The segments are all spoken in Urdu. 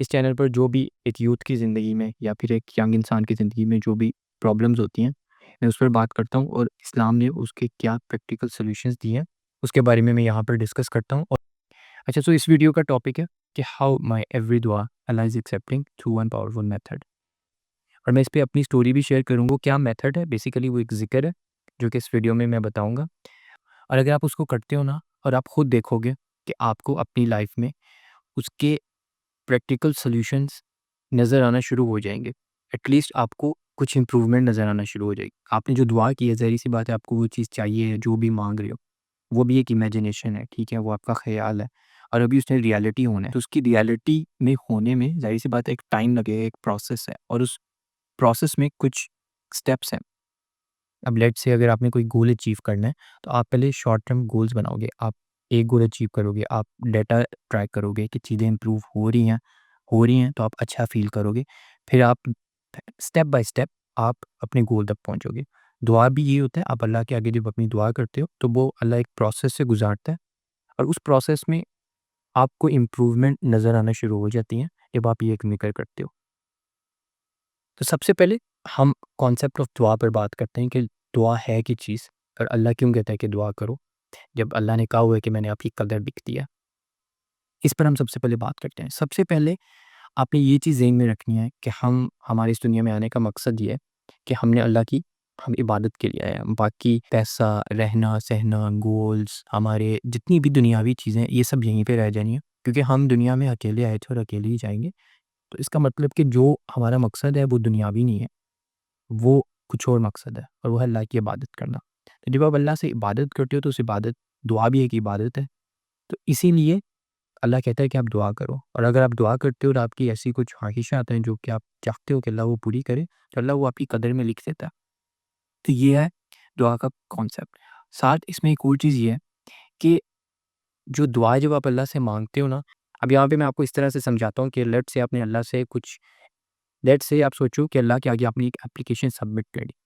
اس چینل پر جو بھی ایک یوتھ کی زندگی میں یا پھر ایک ینگ انسان کی زندگی میں جو بھی پرابلمز ہوتی ہیں میں اس پر بات کرتا ہوں، اور اسلام نے اس کے کیا پریکٹیکل سولوشنز دیے ہیں اس کے بارے میں یہاں پر ڈسکس کرتا ہوں۔ اور اچھا، تو اس ویڈیو کا ٹاپک ہے کہ ہاؤ مائی ایوری دعا اللہ is accepting through one powerful method, اور میں اس پہ اپنی اسٹوری بھی شیئر کروں گا۔ کیا میتھڈ ہے؟ بیسیکلی وہ ایک ذکر ہے جو کہ اس ویڈیو میں بتاؤں گا، اور اگر آپ اس کو کرتے ہو نا، اور آپ خود دیکھو گے کہ آپ کو اپنی لائف میں اس کے پریکٹیکل سولوشنز نظر آنا شروع ہو جائیں گے۔ ایٹ لیسٹ آپ کو کچھ امپروومنٹ نظر آنا شروع ہو جائے گی۔ آپ نے جو دعا کی ہے، ظاہر سی بات ہے آپ کو وہ چیز چاہیے ہے جو بھی مانگ رہے ہو، وہ بھی ایک امیجنیشن ہے، ٹھیک ہے، وہ آپ کا خیال ہے، اور ابھی اس نے ریالٹی ہونا ہے، تو اس کی ریالٹی میں ہونے میں ظاہر سی بات ہے ایک ٹائم لگے گا، ایک پروسیس ہے، اور اس پروسیس میں کچھ اسٹیپس ہیں۔ اب لیٹ سے اگر آپ نے کوئی گول اچیو کرنا ہے تو آپ پہلے شارٹ ٹرم گولز بناؤ گے۔ آپ ایک گول اچیو کرو گے، آپ ڈیٹا ٹریک کرو گے کہ چیزیں امپروو ہو رہی ہیں تو آپ اچھا فیل کرو گے، پھر آپ اسٹیپ بائی اسٹیپ آپ اپنے گول تک پہنچو گے۔ دعا بھی یہ ہوتا ہے، آپ اللہ کے آگے جب اپنی دعا کرتے ہو تو وہ اللہ ایک پروسیس سے گزارتا ہے، اور اس پروسیس میں آپ کو امپروومنٹ نظر آنا شروع ہو جاتی ہیں جب آپ یہ ذکر کرتے ہو۔ تو سب سے پہلے ہم کانسیپٹ آف دعا پر بات کرتے ہیں کہ دعا ہے کیا چیز، اور اللہ کیوں کہتا ہے کہ دعا کرو جب اللہ نے کہا ہوا ہے کہ میں نے آپ کی قدر لکھ دیا۔ اس پر ہم سب سے پہلے بات کرتے ہیں۔ سب سے پہلے آپ نے یہ چیز ذہن میں رکھنی ہے کہ ہمارے اس دنیا میں آنے کا مقصد یہ ہے کہ ہم نے اللہ کی عبادت کے لیے آئے ہیں۔ باقی پیسہ، رہنا سہنا، گولز، ہمارے جتنی بھی دنیاوی چیزیں، یہ سب یہیں پہ رہ جانی ہیں، کیونکہ ہم دنیا میں اکیلے آئے تھے اور اکیلے ہی جائیں گے۔ تو اس کا مطلب کہ جو ہمارا مقصد ہے وہ دنیاوی نہیں ہے، وہ کچھ اور مقصد ہے، اور وہ ہے اللہ کی عبادت کرنا۔ تو جب آپ اللہ سے عبادت کرتے ہو تو اس عبادت، دعا بھی ایک عبادت ہے، تو اسی لیے اللہ کہتا ہے کہ آپ دعا کرو، اور اگر آپ دعا کرتے ہو اور آپ کی ایسی کچھ خواہشات ہیں جو کہ آپ چاہتے ہو کہ اللہ وہ پوری کرے، تو اللہ وہ آپ کی قدر میں لکھ دیتا ہے۔ تو یہ ہے دعا کا کانسیپٹ۔ ساتھ اس میں ایک اور چیز یہ ہے کہ جو دعا جب آپ اللہ سے مانگتے ہو نا، اب یہاں پہ میں آپ کو اس طرح سے سمجھاتا ہوں کہ لیٹ سے آپ نے اللہ سے کچھ، لیٹ سے آپ سوچو کہ اللہ کے آگے آپ نے ایک اپلیکیشن سبمٹ کر دی۔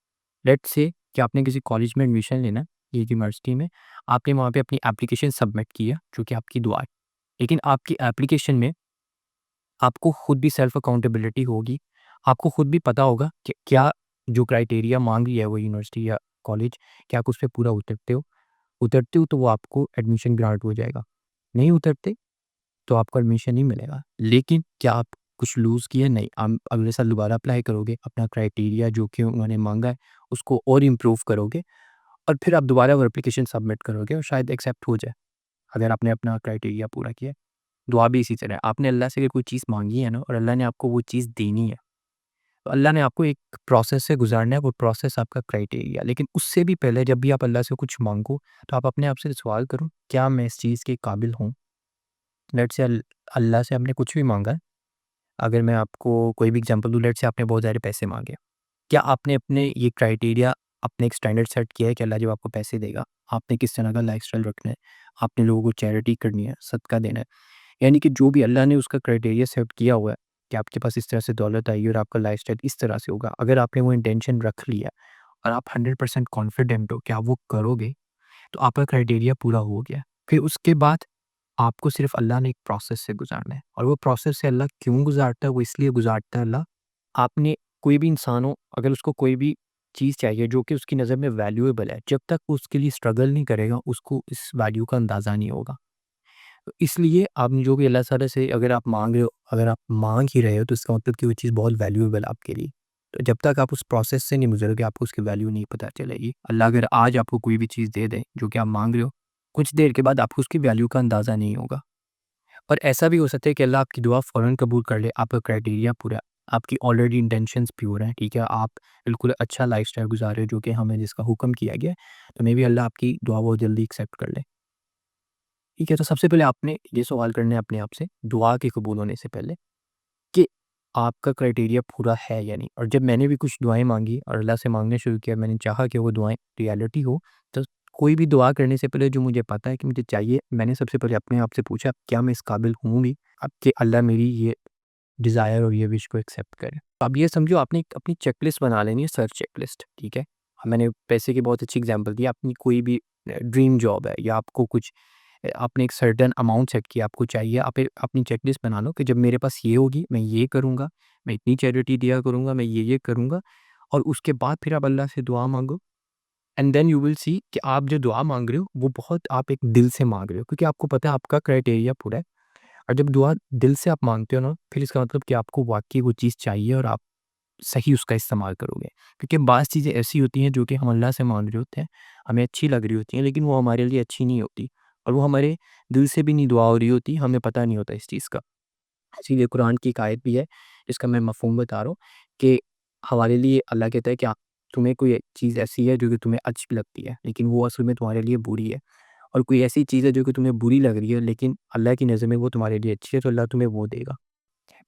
لیٹ سے کہ آپ نے کسی کالج میں ایڈمیشن لینا ہے، یہ یونیورسٹی میں، آپ نے وہاں پہ اپنی اپلیکیشن سبمٹ کی ہے جو کہ آپ کی دعا ہے، لیکن آپ کی اپلیکیشن میں آپ کو خود بھی سیلف اکاؤنٹیبلٹی ہوگی، آپ کو خود بھی پتہ ہوگا کہ کیا جو کرائٹیریا مانگ رہی ہے وہ یونیورسٹی یا کالج، کیا آپ اس پہ پورا اترتے ہو تو وہ آپ کو ایڈمیشن گرانٹ ہو جائے گا، نہیں اترتے تو آپ کو ایڈمیشن نہیں ملے گا۔ لیکن کیا آپ کچھ لوز کیا؟ نہیں، آپ اگلے سال دوبارہ اپلائی کرو گے، اپنا کرائٹیریا جو کہ انہوں نے مانگا ہے اس کو اور امپروو کرو گے، اور پھر آپ دوبارہ وہ اپلیکیشن سبمٹ کرو گے، اور شاید ایکسیپٹ ہو جائے اگر آپ نے اپنا کرائٹیریا پورا کیا۔ دعا بھی اسی طرح ہے، آپ نے اللہ سے اگر کوئی چیز مانگی ہے نا، اور اللہ نے آپ کو وہ چیز دینی ہے، تو اللہ نے آپ کو ایک پروسیس سے گزارنا ہے، وہ پروسیس آپ کا کرائٹیریا۔ لیکن اس سے بھی پہلے جب بھی آپ اللہ سے کچھ مانگو تو آپ اپنے آپ سے سوال کرو، کیا میں اس چیز کے قابل ہوں؟ لیٹ سے اللہ سے آپ نے کچھ بھی مانگا ہے، اگر میں آپ کو کوئی بھی اگزامپل دوں، لیٹ سے آپ نے بہت سارے پیسے مانگے، کیا آپ نے اپنے یہ کرائٹیریا، اپنے ایک سٹینڈرڈ سیٹ کیا ہے کہ اللہ جب آپ کو پیسے دے گا آپ نے کس طرح کا لائف سٹائل رکھنا ہے، آپ نے لوگوں کو چیریٹی کرنی ہے، صدقہ دینا ہے؟ یعنی کہ جو بھی اللہ نے اس کا کرائٹیریا سیٹ کیا ہوا ہے کہ آپ کے پاس اس طرح سے دولت آئی اور آپ کا لائف سٹائل اس طرح سے ہوگا، اگر آپ نے وہ انٹینشن رکھ لیا اور آپ 100% کانفیڈنٹ ہو کہ آپ وہ کرو گے، تو آپ کا کرائٹیریا پورا ہو گیا۔ پھر اس کے بعد آپ کو صرف اللہ نے ایک پروسیس سے گزارنا ہے، اور وہ پروسیس سے اللہ کیوں گزارتا ہے؟ وہ اس لیے گزارتا ہے اللہ، آپ نے کوئی بھی انسان ہو، اگر اس کو کوئی بھی چیز چاہیے جو کہ اس کی نظر میں ویلیویبل ہے، جب تک وہ اس کے لیے اسٹرگل نہیں کرے گا اس کو اس ویلیو کا اندازہ نہیں ہوگا۔ تو اس لیے آپ نے جو بھی اللہ تعالیٰ سے اگر آپ مانگ رہے ہو، اگر آپ مانگ ہی رہے ہو تو اس کا مطلب کہ وہ چیز بہت ویلیویبل ہے آپ کے لیے۔ تو جب تک آپ اس پروسیس سے نہیں گزرو گے آپ کو اس کی ویلیو نہیں پتہ چلے گی۔ اللہ اگر آج آپ کو کوئی بھی چیز دے دے جو کہ آپ مانگ رہے ہو، کچھ دیر کے بعد آپ کو اس کی ویلیو کا اندازہ نہیں ہوگا، اور ایسا بھی ہو سکتا ہے کہ اللہ آپ کی دعا فوراً قبول کر لے، آپ کا کرائٹیریا پورا، آپ کی آلریڈی انٹینشنز پیور ہیں، ٹھیک ہے، آپ بالکل اچھا لائف سٹائل گزار رہے ہو جو کہ ہمیں جس کا حکم کیا گیا ہے، تو میں بھی اللہ آپ کی دعا بہت جلدی ایکسیپٹ کر لے، ٹھیک ہے۔ تو سب سے پہلے آپ نے یہ سوال کرنا ہے اپنے آپ سے دعا کے قبول ہونے سے پہلے کہ آپ کا کرائٹیریا پورا ہے یا نہیں۔ اور جب میں نے بھی کچھ دعائیں مانگی اور اللہ سے مانگنا شروع کیا، میں نے چاہا کہ وہ دعائیں ریالٹی ہو، تو کوئی بھی دعا کرنے سے پہلے جو مجھے پتہ ہے کہ مجھے چاہیے، میں نے سب سے پہلے اپنے آپ سے پوچھا کیا میں اس قابل ہوں بھی اب کہ اللہ میری یہ ڈیزائر اور یہ وش کو ایکسیپٹ کرے۔ اب یہ سمجھو آپ نے اپنی چیک لسٹ بنا لینی ہے، سرچ چیک لسٹ، ٹھیک ہے۔ میں نے پیسے کی بہت اچھی اگزامپل دی، اپنی کوئی بھی ڈریم جاب ہے یا آپ کو کچھ آپ نے ایک سرٹن اماؤنٹ سیٹ کیا آپ کو چاہیے، آپ اپنی چیک لسٹ بنا لو کہ جب میرے پاس یہ ہوگی میں یہ کروں گا، میں اتنی چیریٹی دیا کروں گا، میں یہ کروں گا، اور اس کے بعد پھر آپ اللہ سے دعا مانگو. اینڈ دین یو ول سی کہ آپ جو دعا مانگ رہے ہو وہ بہت آپ ایک دل سے مانگ رہے ہو، کیونکہ آپ کو پتہ ہے آپ کا کرائٹیریا پورا ہے. اور جب دعا دل سے آپ مانگتے ہو نا، پھر اس کا مطلب کہ آپ کو واقعی وہ چیز چاہیے اور آپ صحیح اس کا استعمال کرو گے. کیونکہ بعض چیزیں ایسی ہوتی ہیں جو کہ ہم اللہ سے مانگ رہے ہوتے ہیں، ہمیں اچھی لگ رہی ہوتی ہیں، لیکن وہ ہمارے لیے اچھی نہیں ہوتی، اور وہ ہمارے دل سے بھی نہیں دعا ہو رہی ہوتی، ہمیں پتہ نہیں ہوتا اس چیز کا. اسی لیے قرآن کی ایک آیت بھی ہے جس کا میں مفہوم بتا رہا ہوں کہ ہمارے لیے اللہ کہتا ہے کہ تمہیں کوئی چیز ایسی ہے جو کہ تمہیں اچھی لگتی ہے لیکن وہ اصل میں تمہارے لیے بری ہے، اور کوئی ایسی چیز ہے جو کہ تمہیں بری لگ رہی ہے لیکن اللہ کی نظر میں وہ تمہارے لیے اچھی ہے، تو اللہ تمہیں وہ دے گا.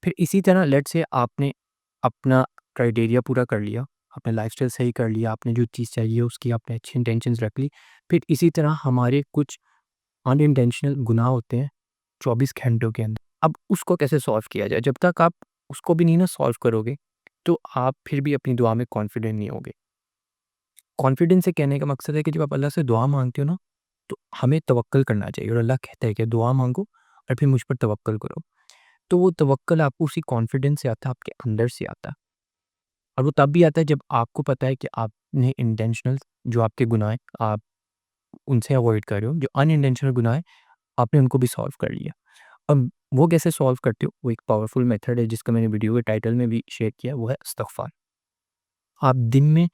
پھر اسی طرح لیٹ سے آپ نے اپنا کرائٹیریا پورا کر لیا، اپنا لائف اسٹائل صحیح کر لیا، آپ نے جو چیز چاہیے اس کی آپ نے اچھی انٹینشنز رکھ لی. پھر اسی طرح ہمارے کچھ ان انٹینشنل گناہ ہوتے ہیں 24 گھنٹوں کے اندر. اب اس کو کیسے سولو کیا جائے؟ جب تک آپ اس کو بھی نہیں نا سولو کرو گے تو آپ پھر بھی اپنی دعا میں کانفیڈنٹ نہیں ہوگے. کانفیڈنس سے کہنے کا مقصد ہے کہ جب آپ اللہ سے دعا مانگتے ہو نا تو ہمیں توکل کرنا چاہیے، اور اللہ کہتا ہے کہ دعا مانگو اور پھر مجھ پر توکل کرو. تو وہ توکل آپ کو اسی کانفیڈنس سے آتا ہے، آپ کے اندر سے آتا ہے، اور وہ تب بھی آتا ہے جب آپ کو پتہ ہے کہ آپ نے انٹینشنل جو آپ کے گناہ ہیں آپ ان سے اوائڈ کر رہے ہو، جو ان انٹینشنل گناہ ہیں آپ نے ان کو بھی سولو کر لیا. اب وہ کیسے سولو کرتے ہو؟ وہ ایک پاورفل میتھڈ ہے جس کا میں نے ویڈیو کے ٹائٹل میں بھی شیئر کیا، وہ ہے استغفار. آپ دن میں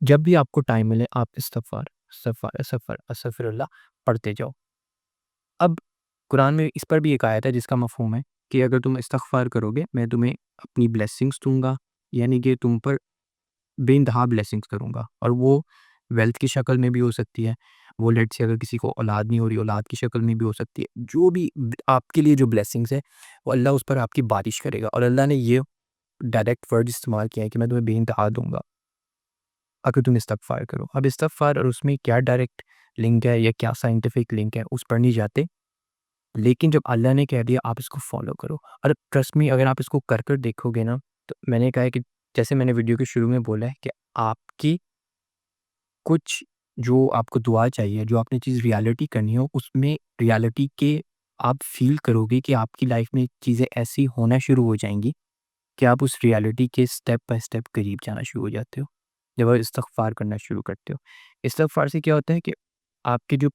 جب بھی آپ کو ٹائم ملے آپ استغفار استغفار استغفار استغفر اللہ پڑھتے جاؤ. اب قرآن میں اس پر بھی ایک آیت ہے جس کا مفہوم ہے کہ اگر تم استغفار کرو گے میں تمہیں اپنی بلیسنگز دوں گا، یعنی کہ تم پر بے انتہا بلیسنگز کروں گا، اور وہ ویلتھ کی شکل میں بھی ہو سکتی ہے، وہ لیٹ سے اگر کسی کو اولاد نہیں ہو رہی اولاد کی شکل میں بھی ہو سکتی ہے. جو بھی آپ کے لیے جو بلیسنگز ہے وہ اللہ اس پر آپ کی بارش کرے گا، اور اللہ نے یہ ڈائریکٹ ورڈ استعمال کیا ہے کہ میں تمہیں بے انتہا دوں گا اگر تم استغفار کرو. اب استغفار اور اس میں کیا ڈائریکٹ لنک ہے یا کیا سائنٹیفک لنک ہے اس پر نہیں جاتے، لیکن جب اللہ نے کہہ دیا آپ اس کو فالو کرو. اور ٹرسٹ می اگر آپ اس کو کر دیکھو گے نا، تو میں نے کہا ہے کہ جیسے میں نے ویڈیو کے شروع میں بولا ہے کہ آپ کی کچھ جو آپ کو دعا چاہیے، جو آپ نے چیز ریالٹی کرنی ہو، اس میں ریالٹی کے آپ فیل کرو گے کہ آپ کی لائف میں چیزیں ایسی ہونا شروع ہو جائیں گی کہ آپ اس ریالٹی کے سٹیپ بائی سٹیپ قریب جانا شروع ہو جاتے ہو جب آپ استغفار کرنا شروع کرتے ہو. استغفار سے کیا ہوتا ہے کہ آپ کے جو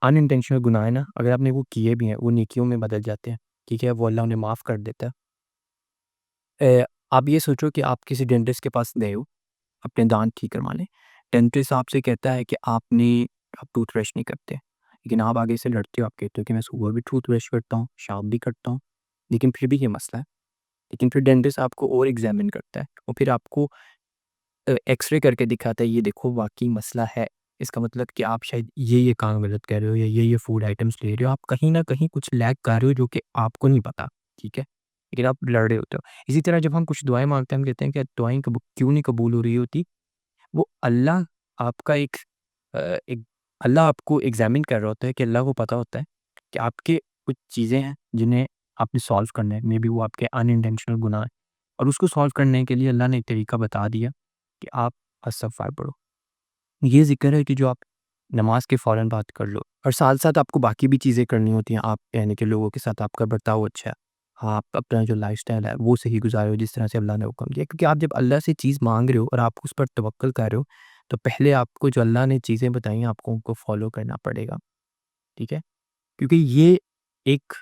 ان انٹینشنل گناہ ہیں نا، اگر آپ نے وہ کیے بھی ہیں وہ نیکیوں میں بدل جاتے ہیں، ٹھیک ہے، وہ اللہ انہیں معاف کر دیتا ہے. آپ یہ سوچو کہ آپ کسی ڈینٹسٹ کے پاس گئے ہو اپنے دانت ٹھیک کروانے، ڈینٹسٹ آپ سے کہتا ہے کہ آپ ٹوتھ برش نہیں کرتے، لیکن آپ آگے سے لڑتے ہو، آپ کہتے ہو کہ میں صبح بھی ٹوتھ برش کرتا ہوں شام بھی کرتا ہوں، لیکن پھر بھی یہ مسئلہ ہے. لیکن پھر ڈینٹسٹ آپ کو اور ایگزامن کرتا ہے اور پھر آپ کو ایکس رے کر کے دکھاتا ہے، یہ دیکھو واقعی مسئلہ ہے، اس کا مطلب کہ آپ شاید یہ کام غلط کر رہے ہو یا یہ فوڈ آئٹمس لے رہے ہو، آپ کہیں نہ کہیں کچھ لیک کر رہے ہو جو کہ آپ کو نہیں پتا، ٹھیک ہے، لیکن آپ لڑ رہے ہوتے ہو. اسی طرح جب ہم کچھ دعائیں مانگتے ہیں ہم کہتے ہیں کہ دعائیں کیوں نہیں قبول ہو رہی ہوتی؟ وہ اللہ آپ کا ایک اللہ آپ کو ایگزامن کر رہا ہوتا ہے کہ اللہ کو پتہ ہوتا ہے کہ آپ کے کچھ چیزیں ہیں جنہیں آپ نے سولو کرنا ہے، مے بی وہ آپ کے ان انٹینشنل گناہ ہیں، اور اس کو سولو کرنے کے لیے اللہ نے ایک طریقہ بتا دیا کہ آپ استغفار پڑھو. یہ ذکر ہے کہ جو آپ نماز کے فوراً بات کر لو، اور ساتھ ساتھ آپ کو باقی بھی چیزیں کرنی ہوتی ہیں. آپ یعنی کہ لوگوں کے ساتھ آپ کا برتاؤ اچھا ہے، آپ اپنا جو لائف اسٹائل ہے وہ صحیح گزارو جس طرح سے اللہ نے حکم دیا. کیونکہ آپ جب اللہ سے چیز مانگ رہے ہو اور آپ اس پر توکل کر رہے ہو تو پہلے آپ کو جو اللہ نے چیزیں بتائی ہیں آپ کو ان کو فالو کرنا پڑے گا، ٹھیک ہے، کیونکہ یہ ایک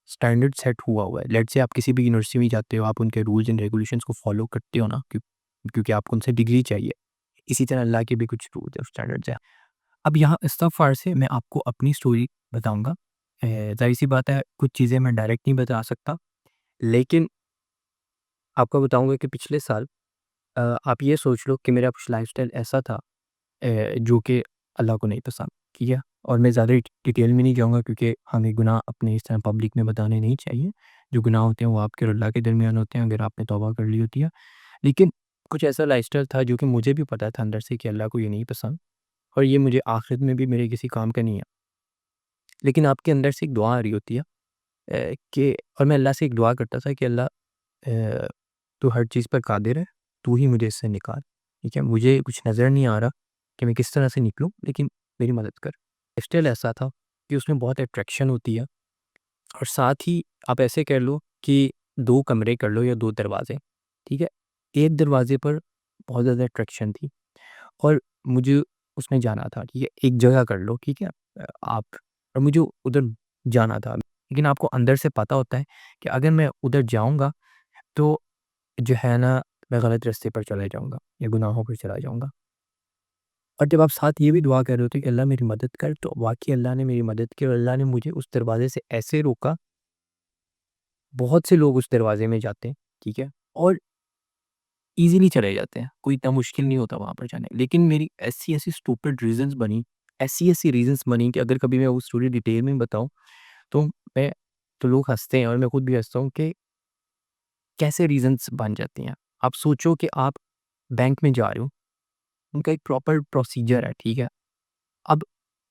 اسٹینڈرڈ سیٹ ہوا ہے. لیٹ سے آپ کسی بھی یونیورسٹی میں جاتے ہو، آپ ان کے رولز اینڈ ریگولیشنس کو فالو کرتے ہو نا، کیونکہ آپ کو ان سے ڈگری چاہیے. اسی طرح اللہ کے بھی کچھ رولز ہیں، اسٹینڈرڈز ہیں. اب یہاں استغفار سے میں آپ کو اپنی سٹوری بتاؤں گا. ظاہر سی بات ہے کچھ چیزیں میں ڈائریکٹ نہیں بتا سکتا، لیکن آپ کو بتاؤں گا کہ پچھلے سال آپ یہ سوچ لو کہ میرا کچھ لائف اسٹائل ایسا تھا جو کہ اللہ کو نہیں پسند کیا. اور میں زیادہ ڈیٹیل میں نہیں جاؤں گا کیونکہ ہمیں گناہ اپنے اس طرح پبلک میں بتانے نہیں چاہیے. جو گناہ ہوتے ہیں وہ آپ کے اور اللہ کے درمیان ہوتے ہیں اگر آپ نے توبہ کر لی ہوتی ہے. لیکن کچھ ایسا لائف اسٹائل تھا جو کہ مجھے بھی پتا تھا اندر سے کہ اللہ کو یہ نہیں پسند، اور یہ مجھے آخرت میں بھی میرے کسی کام کا نہیں ہے. لیکن آپ کے اندر سے ایک دعا آ رہی ہوتی ہے کہ، اور میں اللہ سے ایک دعا کرتا تھا کہ اللہ تو ہر چیز پر قادر ہے، تو ہی مجھے اس سے نکال، ٹھیک ہے، مجھے کچھ نظر نہیں آ رہا کہ میں کس طرح سے نکلوں، لیکن میری مدد کر. لائف اسٹائل ایسا تھا کہ اس میں بہت اٹریکشن ہوتی ہے، اور ساتھ ہی آپ ایسے کر لو کہ 2 کمرے کر لو یا 2 دروازے، ٹھیک ہے؟ ایک دروازے پر بہت زیادہ اٹریکشن تھی اور مجھے اس میں جانا تھا، ٹھیک ہے؟ ایک جگہ کر لو، ٹھیک ہے؟ آپ اور مجھے ادھر جانا تھا، لیکن آپ کو اندر سے پتہ ہوتا ہے کہ اگر میں ادھر جاؤں گا تو جو ہے نا میں غلط راستے پر چلا جاؤں گا یا گناہوں پر چلا جاؤں گا۔ اور جب آپ ساتھ یہ بھی دعا کر رہے ہوتے کہ اللہ میری مدد کر، تو واقعی اللہ نے میری مدد کی اور اللہ نے مجھے اس دروازے سے ایسے روکا، بہت سے لوگ اس دروازے میں جاتے ہیں، ٹھیک ہے؟ اور ایزیلی چلے جاتے ہیں، کوئی اتنا مشکل نہیں ہوتا وہاں پر جانے، لیکن میری ایسی ایسی اسٹوپڈ ریزنز بنی، ایسی ایسی ریزنز بنی کہ اگر کبھی میں وہ اسٹوری ڈیٹیل میں بتاؤں تو میں تو لوگ ہنستے ہیں اور میں خود بھی ہنستا ہوں کہ کیسے ریزنز بن جاتی ہیں۔ آپ سوچو کہ آپ بینک میں جا رہے ہو، ان کا ایک پراپر پروسیجر ہے، ٹھیک ہے؟ اب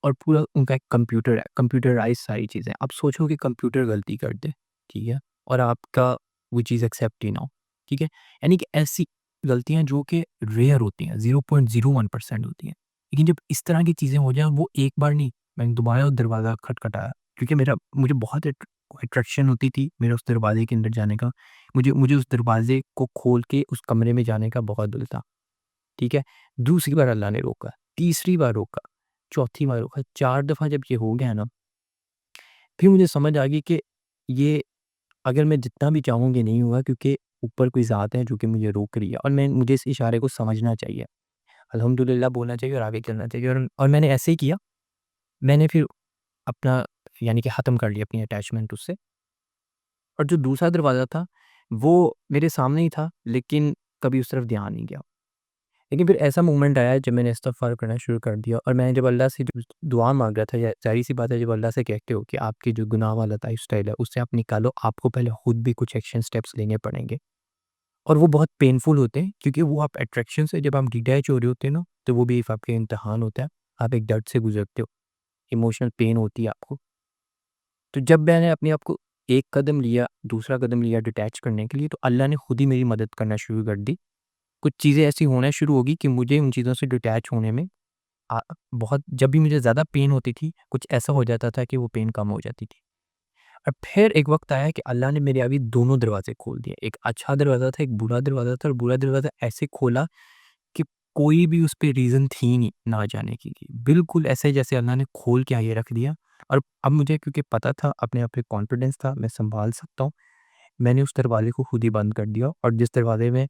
اور پورا ان کا ایک کمپیوٹر ہے، کمپیوٹرائز ساری چیزیں، اب سوچو کہ کمپیوٹر غلطی کر دے، ٹھیک ہے؟ اور آپ کا وہ چیز ایکسیپٹ ہی نہ ہو، ٹھیک ہے؟ یعنی کہ ایسی غلطیاں جو کہ ریئر ہوتی ہیں، 0.01% ہوتی ہیں، لیکن جب اس طرح کی چیزیں ہو جائیں، وہ ایک بار نہیں، میں نے دوبارہ دروازہ کھٹکھٹایا کیونکہ مجھے بہت اٹریکشن ہوتی تھی میرا اس دروازے کے اندر جانے کا، مجھے اس دروازے کو کھول کے اس کمرے میں جانے کا بہت دل تھا، ٹھیک ہے؟ دوسری بار اللہ نے روکا، تیسری بار روکا، چوتھی بار روکا، 4 دفعہ جب یہ ہو گیا نا، پھر مجھے سمجھ آ گئی کہ یہ اگر میں جتنا بھی چاہوں گے نہیں ہوگا، کیونکہ اوپر کوئی ذات ہے جو کہ مجھے روک رہی ہے، اور مجھے اس اشارے کو سمجھنا چاہیے، الحمدللہ بولنا چاہیے اور آگے چلنا چاہیے، اور میں نے ایسے ہی کیا، میں نے پھر اپنا یعنی کہ ختم کر لیا اپنی اٹیچمنٹ اس سے، اور جو دوسرا دروازہ تھا وہ میرے سامنے ہی تھا، لیکن کبھی اس طرف دھیان نہیں گیا۔ لیکن پھر ایسا مومنٹ آیا جب میں نے استغفار کرنا شروع کر دیا، اور میں جب اللہ سے دعا مانگ رہا تھا، یا ظاہر سی بات ہے جب اللہ سے کہتے ہو کہ آپ کی جو گناہ والا لائف سٹائل ہے اس سے آپ نکالو، آپ کو پہلے خود بھی کچھ ایکشن سٹیپس لینے پڑیں گے، اور وہ بہت پینفل ہوتے ہیں، کیونکہ وہ آپ اٹریکشن سے جب آپ ڈیٹیچ ہو رہے ہوتے ہیں نا، تو وہ بھی ایک آپ کے امتحان ہوتا ہے، آپ ایک درد سے گزرتے ہو، ایموشنل پین ہوتی ہے آپ کو۔ تو جب میں نے اپنے آپ کو ایک قدم لیا، دوسرا قدم لیا ڈیٹیچ کرنے کے لیے، تو اللہ نے خود ہی میری مدد کرنا شروع کر دی، کچھ چیزیں ایسی ہونا شروع ہوگی کہ مجھے ان چیزوں سے ڈیٹیچ ہونے میں آ بہت، جب بھی مجھے زیادہ پین ہوتی تھی، کچھ ایسا ہو جاتا تھا کہ وہ پین کم ہو جاتی تھی، اور پھر ایک وقت آیا کہ اللہ نے میرے ابھی دونوں دروازے کھول دیے، ایک اچھا دروازہ تھا، ایک برا دروازہ تھا، اور برا دروازہ ایسے کھولا کہ کوئی بھی اس پہ ریزن تھی نہیں نہ جانے کی، بالکل ایسے جیسے اللہ نے کھول کے آگے رکھ دیا، اور اب مجھے کیونکہ پتہ تھا، اپنے آپ پہ کانفیڈنس تھا، میں سنبھال سکتا ہوں، میں نے اس دروازے کو خود ہی بند کر دیا، اور جس دروازے میں،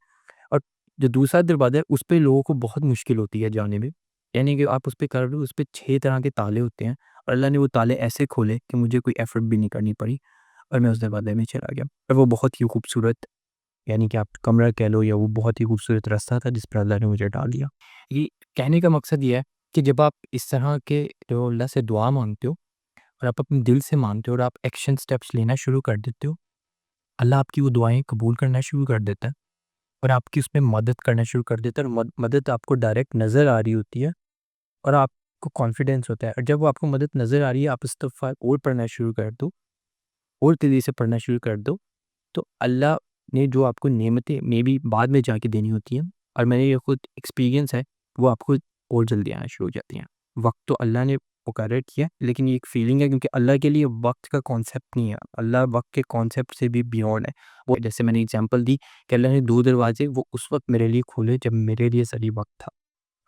اور جو دوسرا دروازہ ہے اس پہ لوگوں کو بہت مشکل ہوتی ہے جانے میں، یعنی کہ آپ اس پہ کر لو، اس پہ 6 طرح کے تالے ہوتے ہیں، اور اللہ نے وہ تالے ایسے کھولے کہ مجھے کوئی ایفرٹ بھی نہیں کرنی پڑی، اور میں اس دروازے میں چلا گیا، اور وہ بہت ہی خوبصورت، یعنی کہ آپ کمرہ کہہ لو، یا وہ بہت ہی خوبصورت راستہ تھا جس پر اللہ نے مجھے ڈال دیا۔ یہ کہنے کا مقصد یہ ہے کہ جب آپ اس طرح کے جو اللہ سے دعا مانگتے ہو، اور آپ اپنے دل سے مانتے ہو، اور آپ ایکشن سٹیپس لینا شروع کر دیتے ہو، اللہ آپ کی وہ دعائیں قبول کرنا شروع کر دیتا ہے، اور آپ کی اس میں مدد کرنا شروع کر دیتا ہے، اور مدد آپ کو ڈائریکٹ نظر آ رہی ہوتی ہے، اور آپ کو کانفیڈینس ہوتا ہے، اور جب وہ آپ کو مدد نظر آ رہی ہے، آپ استغفار اور پڑھنا شروع کر دو، اور تیزی سے پڑھنا شروع کر دو، تو اللہ نے جو آپ کو نعمتیں میں بھی بعد میں جا کے دینی ہوتی ہیں، اور میں نے یہ خود ایکسپیرینس ہے، وہ آپ کو اور جلدی آنا شروع ہو جاتی ہیں۔ وقت تو اللہ نے مقرر کیا، لیکن یہ ایک فیلنگ ہے، کیونکہ اللہ کے لیے وقت کا کانسیپٹ نہیں ہے، اللہ وقت کے کانسیپٹ سے بھی بیونڈ ہے۔ وہ جیسے میں نے اگزامپل دی کہ اللہ نے 2 دروازے وہ اس وقت میرے لیے کھولے جب میرے لیے صحیح وقت تھا،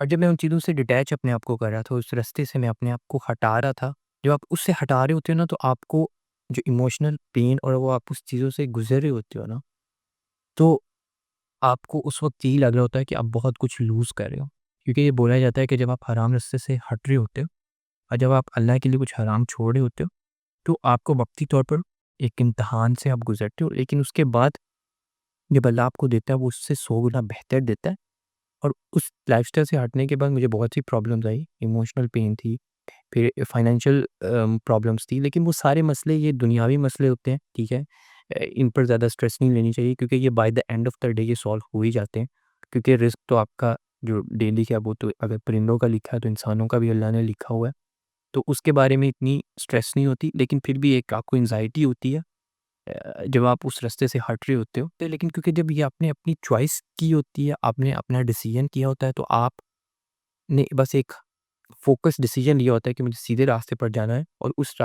اور جب میں ان چیزوں سے ڈیٹیچ اپنے آپ کو کر رہا تھا، اس راستے سے میں اپنے آپ کو ہٹا رہا تھا، جب آپ اس سے ہٹا رہے ہوتے ہو نا، تو آپ کو جو ایموشنل پین، اور وہ آپ اس چیزوں سے گزر رہے ہوتے ہو نا، تو آپ کو اس وقت یہی لگ رہا ہوتا ہے کہ آپ بہت کچھ لوز کر رہے ہو، کیونکہ یہ بولا جاتا ہے کہ جب آپ حرام راستے سے ہٹ رہے ہوتے ہو، اور جب آپ اللہ کے لیے کچھ حرام چھوڑ رہے ہوتے ہو، تو آپ کو وقتی طور پر ایک امتحان سے آپ گزرتے ہو، لیکن اس کے بعد جب اللہ آپ کو دیتا ہے، وہ اس سے 100 گنا بہتر دیتا ہے، اور اس لائف اسٹائل سے ہٹنے کے بعد مجھے بہت سی پرابلمز آئی، ایموشنل پین تھی، پھر فائنینشیل پرابلمس تھی، لیکن وہ سارے مسئلے یہ دنیاوی مسئلے ہوتے ہیں، ٹھیک ہے؟ ان پر زیادہ اسٹریس نہیں لینی چاہیے، کیونکہ یہ by the and of the day یہ سالو ہو ہی جاتے ہیں، کیونکہ رزق تو آپ کا جو ڈیلی کا وہ تو اگر پرندوں کا لکھا ہے تو انسانوں کا بھی اللہ نے لکھا ہوا ہے، تو اس کے بارے میں اتنی اسٹریس نہیں ہوتی، لیکن پھر بھی ایک آپ کو انزائٹی ہوتی ہے جب آپ اس راستے سے ہٹ رہے ہوتے ہو، لیکن کیونکہ جب یہ آپ نے اپنی چوائس کی ہوتی ہے، آپ نے اپنا ڈیسیژن کیا ہوتا ہے، تو آپ نے بس ایک فوکس ڈیسیجن لیا ہوتا ہے کہ مجھے سیدھے راستے پر جانا ہے، اور اس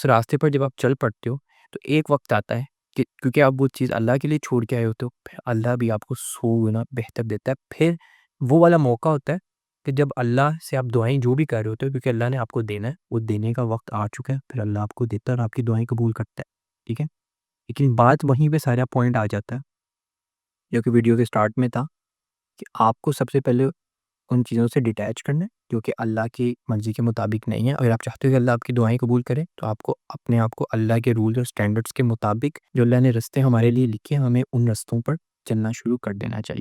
راستے پر جب آپ چل پڑتے ہو تو ایک وقت آتا ہے کہ کیونکہ آپ وہ چیز اللہ کے لیے چھوڑ کے آئے ہوتے ہو، پھر اللہ بھی آپ کو 100 گنا بہتر دیتا ہے. پھر وہ والا موقع ہوتا ہے کہ جب اللہ سے آپ دعائیں جو بھی کر رہے ہوتے ہو، کیونکہ اللہ نے آپ کو دینا ہے، وہ دینے کا وقت آ چکا ہے، پھر اللہ آپ کو دیتا ہے اور آپ کی دعائیں قبول کرتا ہے. ٹھیک ہے، لیکن بات وہیں پہ سارا پوائنٹ آ جاتا ہے جو کہ ویڈیو کے سٹارٹ میں تھا، کہ آپ کو سب سے پہلے ان چیزوں سے ڈیٹیچ کرنا ہے جو کہ اللہ کی مرضی کے مطابق نہیں ہے. اگر آپ چاہتے ہو کہ اللہ آپ کی دعائیں قبول کرے تو آپ کو اپنے آپ کو اللہ کے رولز اور سٹینڈرڈز کے مطابق جو اللہ نے رستے ہمارے لیے لکھے ہیں، ہمیں ان رستوں پر چلنا شروع کر دینا چاہیے.